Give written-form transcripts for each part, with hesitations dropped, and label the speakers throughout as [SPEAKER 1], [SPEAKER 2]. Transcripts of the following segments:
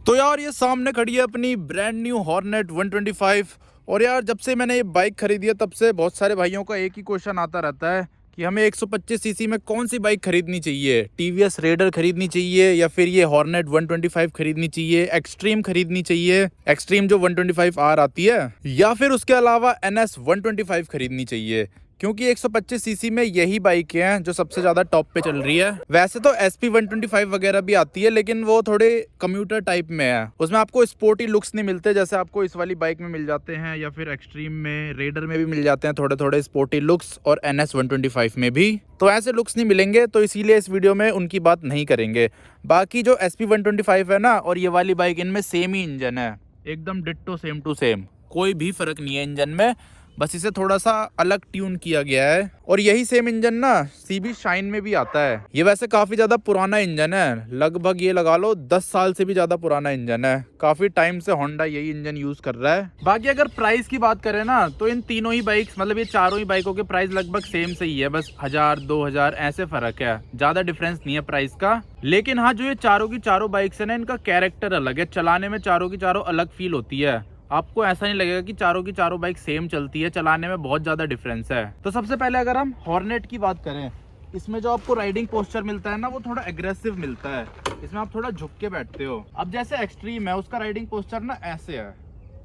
[SPEAKER 1] तो यार ये सामने खड़ी है अपनी ब्रांड न्यू हॉर्नेट 125। और यार जब से मैंने ये बाइक खरीदी है तब से बहुत सारे भाइयों का एक ही क्वेश्चन आता रहता है कि हमें 125 सीसी में कौन सी बाइक खरीदनी चाहिए, टीवीएस रेडर खरीदनी चाहिए या फिर ये हॉर्नेट 125 खरीदनी चाहिए, एक्सट्रीम खरीदनी चाहिए, एक्सट्रीम जो 125 आर आती है, या फिर उसके अलावा NS 125 खरीदनी चाहिए। क्योंकि 125 सीसी में यही बाइकें हैं जो सबसे ज्यादा टॉप पे चल रही है। वैसे तो SP 125 वगैरह भी आती है, लेकिन वो थोड़े कम्यूटर टाइप में है, उसमें आपको स्पोर्टी लुक्स नहीं मिलते जैसे आपको इस वाली बाइक में मिल जाते हैं, या फिर एक्सट्रीम में, रेडर में भी मिल जाते हैं थोड़े थोड़े स्पोर्टी लुक्स, और NS 125 में भी तो ऐसे लुक्स नहीं मिलेंगे। तो इसीलिए इस वीडियो में उनकी बात नहीं करेंगे। बाकी जो SP 125 है ना और ये वाली बाइक, इनमें सेम ही इंजन है, एकदम डिट्टो सेम टू सेम, कोई भी फर्क नहीं है इंजन में, बस इसे थोड़ा सा अलग ट्यून किया गया है। और यही सेम इंजन ना CB शाइन में भी आता है। ये वैसे काफी ज्यादा पुराना इंजन है, लगभग ये लगा लो 10 साल से भी ज्यादा पुराना इंजन है। काफी टाइम से होंडा यही इंजन यूज कर रहा है। बाकी अगर प्राइस की बात करें ना तो इन तीनों ही बाइक्स, मतलब ये चारों ही बाइकों के प्राइस लगभग सेम से ही है, बस 1000-2000 ऐसे फर्क है, ज्यादा डिफरेंस नहीं है प्राइस का। लेकिन हाँ, जो ये चारों की चारों बाइक्स है ना, इनका कैरेक्टर अलग है, चलाने में चारों की चारों अलग फील होती है। आपको ऐसा नहीं लगेगा कि चारों की चारों बाइक सेम चलती है, चलाने में बहुत ज़्यादा डिफरेंस है। तो सबसे पहले अगर हम हॉर्नेट की बात करें, इसमें जो आपको राइडिंग पोस्चर मिलता है ना वो थोड़ा एग्रेसिव मिलता है। इसमें आप थोड़ा झुक के बैठते हो। अब जैसे एक्सट्रीम है, उसका राइडिंग पोस्चर ना ऐसे है,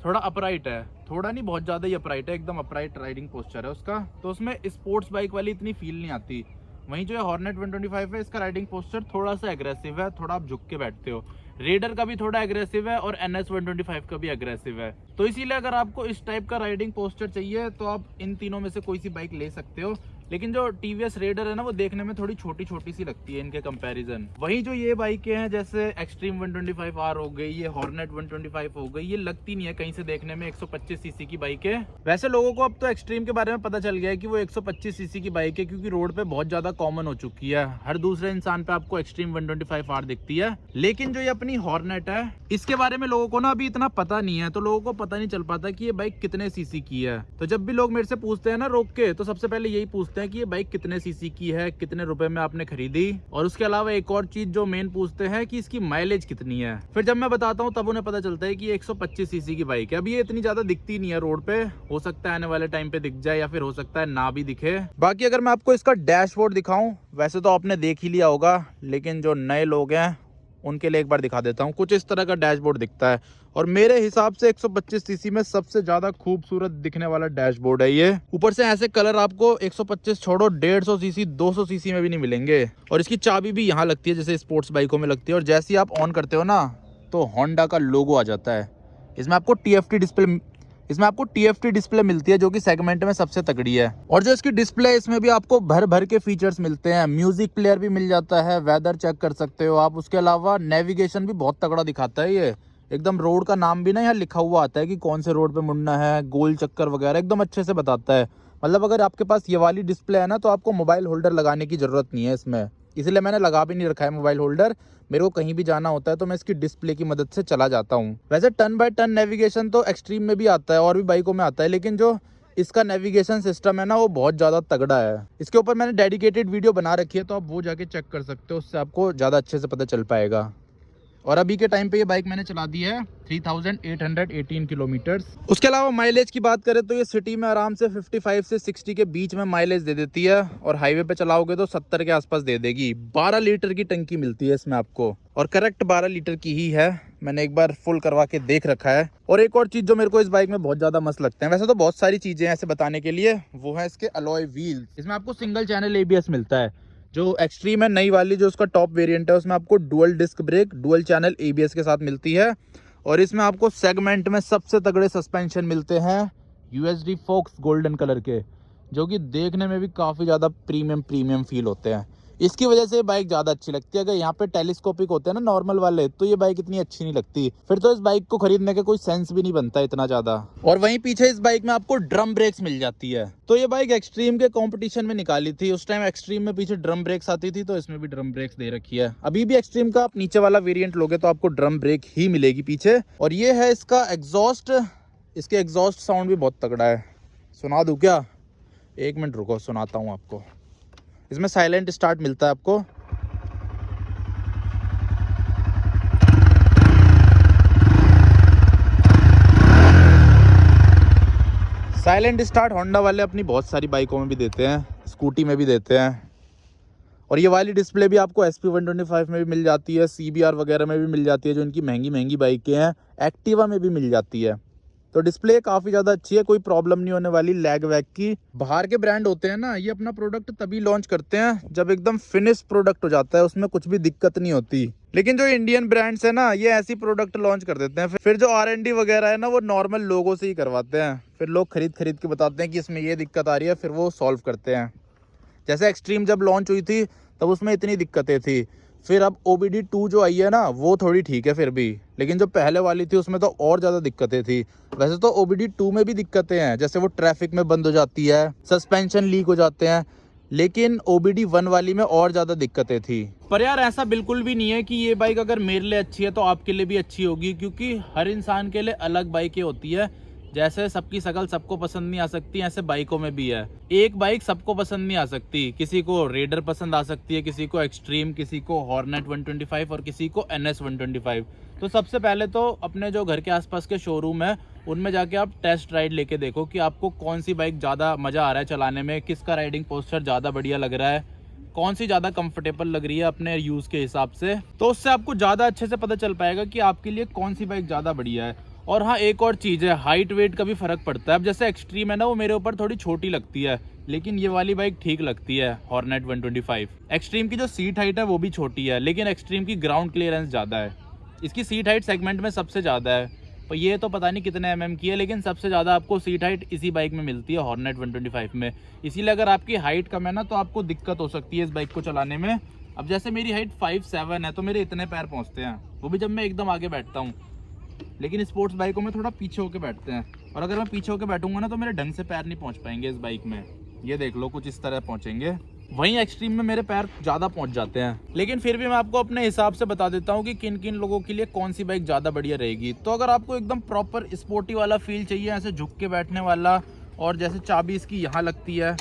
[SPEAKER 1] थोड़ा अपराइट है, थोड़ा नहीं बहुत ज़्यादा ही अपराइट है, एकदम अपराइट राइडिंग पोस्चर है उसका। तो उसमें स्पोर्ट्स बाइक वाली इतनी फील नहीं आती। वहीं जो हॉर्नेट 125 है, इसका राइडिंग पोस्चर थोड़ा सा एग्रेसिव है, थोड़ा आप झुक के बैठते हो। रेडर का भी थोड़ा एग्रेसिव है और NS 125 का भी एग्रेसिव है। तो इसीलिए अगर आपको इस टाइप का राइडिंग पोस्चर चाहिए तो आप इन तीनों में से कोई सी बाइक ले सकते हो। लेकिन जो TVS रेडर है ना वो देखने में थोड़ी छोटी छोटी सी लगती है इनके कंपैरिजन। वहीं जो ये बाइकें हैं जैसे एक्सट्रीम 125R हो गई, ये हॉर्नेट 125 हो गई, ये लगती नहीं है कहीं से देखने में 125 सीसी की बाइक है। वैसे लोगों को अब तो एक्सट्रीम के बारे में पता चल गया है कि वो 125 सीसी की बाइक है, क्योंकि रोड पे बहुत ज्यादा कॉमन हो चुकी है। हर दूसरे इंसान पे आपको एक्सट्रीम 125R दिखती है। लेकिन जो ये अपनी हॉर्नेट है, इसके बारे में लोगों को ना अभी इतना पता नहीं है, तो लोगों को पता नहीं चल पाता कि ये बाइक कितने सीसी की है। तो जब भी लोग मेरे से पूछते हैं ना रोक के, तो सबसे पहले यही पूछते हैं कि ये बाइक कितने सीसी की है, कितने रुपए में आपने खरीदी, और उसके अलावा एक और चीज जो मेन पूछते हैं कि इसकी माइलेज कितनी है। फिर जब मैं बताता हूँ तब उन्हें पता चलता है कि 125 सीसी की बाइक है। अभी ये इतनी ज्यादा दिखती नहीं है रोड पे, हो सकता है आने वाले टाइम पे दिख जाए या फिर हो सकता है ना भी दिखे। बाकी अगर मैं आपको इसका डैशबोर्ड दिखाऊं, वैसे तो आपने देख ही लिया होगा, लेकिन जो नए लोग हैं उनके लिए एक बार दिखा देता हूँ। कुछ इस तरह का डैशबोर्ड दिखता है, और मेरे हिसाब से 125 सीसी में सबसे ज्यादा खूबसूरत दिखने वाला डैशबोर्ड है ये। ऊपर से ऐसे कलर आपको 125 छोड़ो 150 सीसी 200 सीसी में भी नहीं मिलेंगे। और इसकी चाबी भी यहाँ लगती है जैसे स्पोर्ट्स बाइकों में लगती है, और जैसे ही आप ऑन करते हो ना तो होंडा का लोगो आ जाता है। इसमें आपको TFT डिस्प्ले मिलती है, जो कि सेगमेंट में सबसे तगड़ी है। और जो इसकी डिस्प्ले है, इसमें भी आपको भर भर के फीचर्स मिलते हैं। म्यूजिक प्लेयर भी मिल जाता है, वेदर चेक कर सकते हो आप, उसके अलावा नेविगेशन भी बहुत तगड़ा दिखाता है ये। एकदम रोड का नाम भी ना यहाँ लिखा हुआ आता है कि कौन से रोड पे मुड़ना है, गोल चक्कर वगैरह एकदम अच्छे से बताता है। मतलब अगर आपके पास ये वाली डिस्प्ले है ना तो आपको मोबाइल होल्डर लगाने की जरूरत नहीं है इसमें, इसलिए मैंने लगा भी नहीं रखा है मोबाइल होल्डर। मेरे को कहीं भी जाना होता है तो मैं इसकी डिस्प्ले की मदद से चला जाता हूँ। वैसे टर्न बाय टर्न नेविगेशन तो एक्सट्रीम में भी आता है और भी बाइकों में आता है, लेकिन जो इसका नेविगेशन सिस्टम है ना वो बहुत ज़्यादा तगड़ा है। इसके ऊपर मैंने डेडिकेटेड वीडियो बना रखी है, तो आप वो जाके चेक कर सकते हो, उससे आपको ज़्यादा अच्छे से पता चल पाएगा। और अभी के टाइम पे ये बाइक मैंने चला दी है 3818 किलोमीटर। उसके अलावा माइलेज की बात करें तो ये सिटी में आराम से 55 से 60 के बीच में माइलेज दे देती है, और हाईवे पे चलाओगे तो 70 के आसपास दे देगी। 12 लीटर की टंकी मिलती है इसमें आपको, और करेक्ट 12 लीटर की ही है। मैंने एक बार फुल करवा के देख रखा है। और एक और चीज़ जो मेरे को इस बाइक में बहुत ज़्यादा मस्त लगते हैं, वैसे तो बहुत सारी चीज़ें हैं ऐसे बताने के लिए, वो है इसके अलॉय व्हील्स। इसमें आपको सिंगल चैनल ABS मिलता है। जो एक्सट्रीम है नई वाली, जो उसका टॉप वेरिएंट है, उसमें आपको dual disc brake, dual channel ABS के साथ मिलती है। और इसमें आपको सेगमेंट में सबसे तगड़े सस्पेंशन मिलते हैं USD फोक्स गोल्डन कलर के, जो कि देखने में भी काफ़ी ज़्यादा प्रीमियम फील होते हैं। इसकी वजह से बाइक ज़्यादा अच्छी लगती है। अगर यहाँ पे टेलीस्कोपिक होते हैं ना नॉर्मल वाले, तो ये बाइक इतनी अच्छी नहीं लगती, फिर तो इस बाइक को खरीदने का कोई सेंस भी नहीं बनता इतना ज़्यादा। और वहीं पीछे इस बाइक में आपको ड्रम ब्रेक्स मिल जाती है। तो ये बाइक एक्सट्रीम के कंपटीशन में निकाली थी, उस टाइम एक्सट्रीम में पीछे ड्रम ब्रेक्स आती थी, तो इसमें भी ड्रम ब्रेक्स दे रखी है। अभी भी एक्सट्रीम का आप नीचे वाला वेरिएंट लोगे तो आपको ड्रम ब्रेक ही मिलेगी पीछे। और ये है इसका एग्जॉस्ट, इसके एग्जॉस्ट साउंड भी बहुत तगड़ा है। सुना दूं क्या? एक मिनट रुको, सुनाता हूँ आपको। इसमें साइलेंट स्टार्ट मिलता है आपको। साइलेंट स्टार्ट होंडा वाले अपनी बहुत सारी बाइकों में भी देते हैं, स्कूटी में भी देते हैं। और ये वाली डिस्प्ले भी आपको SP 125 में भी मिल जाती है, CBR वगैरह में भी मिल जाती है, जो इनकी महंगी महंगी बाइकें हैं। एक्टिवा में भी मिल जाती है। तो डिस्प्ले काफ़ी ज़्यादा अच्छी है, कोई प्रॉब्लम नहीं होने वाली लैग वैग की। बाहर के ब्रांड होते हैं ना, ये अपना प्रोडक्ट तभी लॉन्च करते हैं जब एकदम फिनिश प्रोडक्ट हो जाता है, उसमें कुछ भी दिक्कत नहीं होती। लेकिन जो इंडियन ब्रांड्स है ना, ये ऐसी प्रोडक्ट लॉन्च कर देते हैं, फिर जो R&D वगैरह है ना, वो नॉर्मल लोगों से ही करवाते हैं। फिर लोग खरीद के बताते हैं कि इसमें ये दिक्कत आ रही है, फिर वो सॉल्व करते हैं। जैसे एक्सट्रीम जब लॉन्च हुई थी तब उसमें इतनी दिक्कतें थी। फिर अब OBD2 जो आई है ना, वो थोड़ी ठीक है फिर भी, लेकिन जो पहले वाली थी उसमें तो और ज़्यादा दिक्कतें थी। वैसे तो OBD2 में भी दिक्कतें हैं, जैसे वो ट्रैफिक में बंद हो जाती है, सस्पेंशन लीक हो जाते हैं, लेकिन OBD1 वाली में और ज़्यादा दिक्कतें थी। पर यार ऐसा बिल्कुल भी नहीं है कि ये बाइक अगर मेरे लिए अच्छी है तो आपके लिए भी अच्छी होगी, क्योंकि हर इंसान के लिए अलग बाइकें होती है। जैसे सबकी शकल सबको पसंद नहीं आ सकती, ऐसे बाइकों में भी है। एक बाइक सबको पसंद नहीं आ सकती, किसी को रेडर पसंद आ सकती है, किसी को एक्सट्रीम, किसी को हॉर्नेट 125 और किसी को NS 125। तो सबसे पहले तो अपने जो घर के आसपास के शोरूम है उनमें जाके आप टेस्ट राइड लेके देखो कि आपको कौन सी बाइक ज़्यादा मज़ा आ रहा है चलाने में, किसका राइडिंग पोस्चर ज़्यादा बढ़िया लग रहा है, कौन सी ज़्यादा कंफर्टेबल लग रही है अपने यूज़ के हिसाब से। तो उससे आपको ज़्यादा अच्छे से पता चल पाएगा कि आपके लिए कौन सी बाइक ज़्यादा बढ़िया है। और हाँ, एक और चीज़ है, हाइट वेट का भी फ़र्क पड़ता है। अब जैसे एक्सट्रीम है ना, वो मेरे ऊपर थोड़ी छोटी लगती है, लेकिन ये वाली बाइक ठीक लगती है, हॉर्नेट 125। एक्सट्रीम की जो सीट हाइट है वो भी छोटी है, लेकिन एक्सट्रीम की ग्राउंड क्लियरेंस ज़्यादा है। इसकी सीट हाइट सेगमेंट में सबसे ज़्यादा है, पर ये तो पता नहीं कितने mm की है, लेकिन सबसे ज़्यादा आपको सीट हाइट इसी बाइक में मिलती है, हॉर्नेट 125 में। इसीलिए अगर आपकी हाइट कम है ना, तो आपको दिक्कत हो सकती है इस बाइक को चलाने में। अब जैसे मेरी हाइट 5'7" है, तो मेरे इतने पैर पहुँचते हैं, वो भी जब मैं एकदम आगे बैठता हूँ। लेकिन स्पोर्ट्स बाइकों में थोड़ा पीछे होके बैठते हैं, और अगर मैं पीछे होके बैठूंगा ना, तो मेरे ढंग से पैर नहीं पहुंच पाएंगे इस बाइक में। ये देख लो, कुछ इस तरह पहुंचेंगे। वहीं एक्सट्रीम में मेरे पैर ज़्यादा पहुंच जाते हैं। लेकिन फिर भी मैं आपको अपने हिसाब से बता देता हूं कि किन किन लोगों के लिए कौन सी बाइक ज़्यादा बढ़िया रहेगी। तो अगर आपको एकदम प्रॉपर स्पोर्टी वाला फील चाहिए, ऐसे झुक के बैठने वाला, और जैसे चाबी इसकी यहाँ लगती है,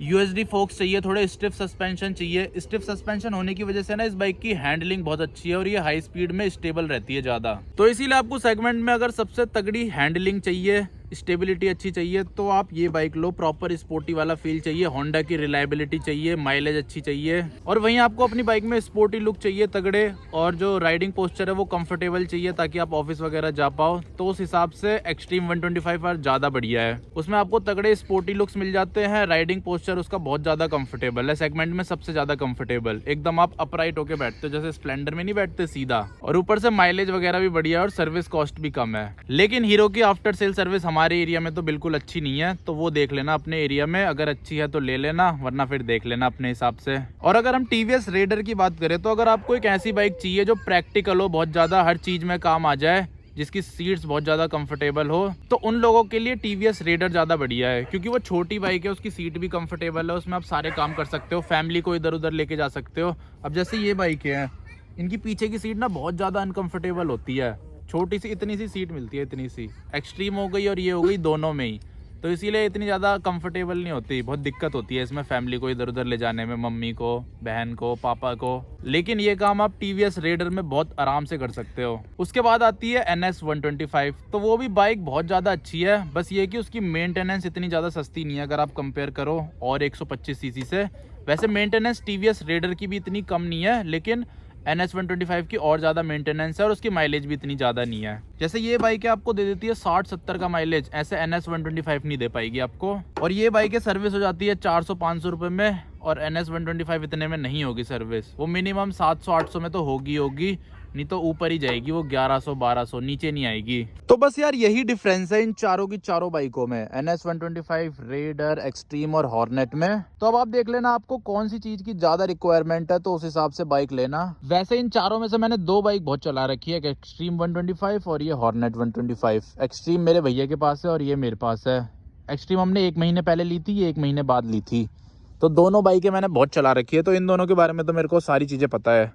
[SPEAKER 1] USD फोक्स चाहिए, थोड़े स्टिफ सस्पेंशन चाहिए। स्टिफ सस्पेंशन होने की वजह से ना इस बाइक की हैंडलिंग बहुत अच्छी है और ये हाई स्पीड में स्टेबल रहती है ज़्यादा। तो इसीलिए आपको सेगमेंट में अगर सबसे तगड़ी हैंडलिंग चाहिए, स्टेबिलिटी अच्छी चाहिए, तो आप ये बाइक लो। प्रॉपर स्पोर्टी वाला फील चाहिए, होंडा की रिलायबिलिटी चाहिए, माइलेज अच्छी चाहिए, और वहीं आपको अपनी बाइक में स्पोर्टी लुक चाहिए तगड़े, और जो राइडिंग पोस्चर है वो कंफर्टेबल चाहिए ताकि आप ऑफिस वगैरह जा पाओ। तो उस हिसाब से एक्सट्रीम 125 ज़्यादा बढ़िया है। उसमें आपको तगड़े स्पोर्टी लुक्स मिल जाते हैं, राइडिंग पोस्चर उसका बहुत ज़्यादा कंफर्टेबल है, सेगमेंट में सबसे ज़्यादा कंफर्टेबल। एकदम आप अपराइट होकर बैठते हो, जैसे स्प्लेंडर में नहीं बैठते सीधा, और ऊपर से माइलेज वगैरह भी बढ़िया है और सर्विस कॉस्ट भी कम है। लेकिन हीरो की आफ्टर सेल सर्विस हमारे एरिया में तो बिल्कुल अच्छी नहीं है, तो वो देख लेना अपने एरिया में, अगर अच्छी है तो ले लेना, वरना फिर देख लेना अपने हिसाब से। और अगर हम TVS रेडर की बात करें, तो अगर आपको एक ऐसी बाइक चाहिए जो प्रैक्टिकल हो, बहुत ज़्यादा हर चीज़ में काम आ जाए, जिसकी सीट्स बहुत ज़्यादा कंफर्टेबल हो, तो उन लोगों के लिए TVS रेडर ज़्यादा बढ़िया है, क्योंकि वो छोटी बाइक है, उसकी सीट भी कंफर्टेबल है, उसमें आप सारे काम कर सकते हो, फैमिली को इधर उधर लेके जा सकते हो। अब जैसे ये बाइक है, इनकी पीछे की सीट ना बहुत ज़्यादा अनकंफर्टेबल होती है, छोटी सी इतनी सी सीट मिलती है, इतनी सी। एक्सट्रीम हो गई और ये हो गई, दोनों में ही, तो इसीलिए इतनी ज़्यादा कंफर्टेबल नहीं होती, बहुत दिक्कत होती है इसमें फैमिली को इधर उधर ले जाने में, मम्मी को, बहन को, पापा को। लेकिन ये काम आप TVS रेडर में बहुत आराम से कर सकते हो। उसके बाद आती है NS 125, तो वो भी बाइक बहुत ज़्यादा अच्छी है, बस ये कि उसकी मेंटेनेंस इतनी ज़्यादा सस्ती नहीं है अगर आप कंपेयर करो और 125 सीसी से। वैसे मेंटेनेंस TVS रेडर की भी इतनी कम नहीं है, लेकिन NS 125 की और ज़्यादा मेंटेनेंस है और उसकी माइलेज भी इतनी ज़्यादा नहीं है। जैसे ये बाइक है आपको दे देती है 60-70 का माइलेज, ऐसे NS 125 नहीं दे पाएगी आपको। और ये बाइक सर्विस हो जाती है 400-500 रुपये में, और NS 125 इतने में नहीं होगी सर्विस, वो मिनिमम 700-800 में तो होगी, नहीं तो ऊपर ही जाएगी वो 1100-1200, नीचे नहीं आएगी। तो बस यार यही डिफरेंस है इन चारों की चारों बाइकों में, NS 125, रेडर, एक्सट्रीम और हॉर्नेट में। तो अब आप देख लेना आपको कौन सी चीज की ज्यादा रिक्वायरमेंट है, तो उस हिसाब से बाइक लेना। वैसे इन चारों में से मैंने दो बाइक बहुत चला रखी है, एक्सट्रीम 125 और ये हॉर्नेट 125। एक्सट्रीम मेरे भैया के पास है और ये मेरे पास है। एक्सट्रीम हमने 1 महीने पहले ली थी, ये 1 महीने बाद ली थी, तो दोनों बाइकें मैंने बहुत चला रखी है, तो इन दोनों के बारे में तो मेरे को सारी चीजें पता है।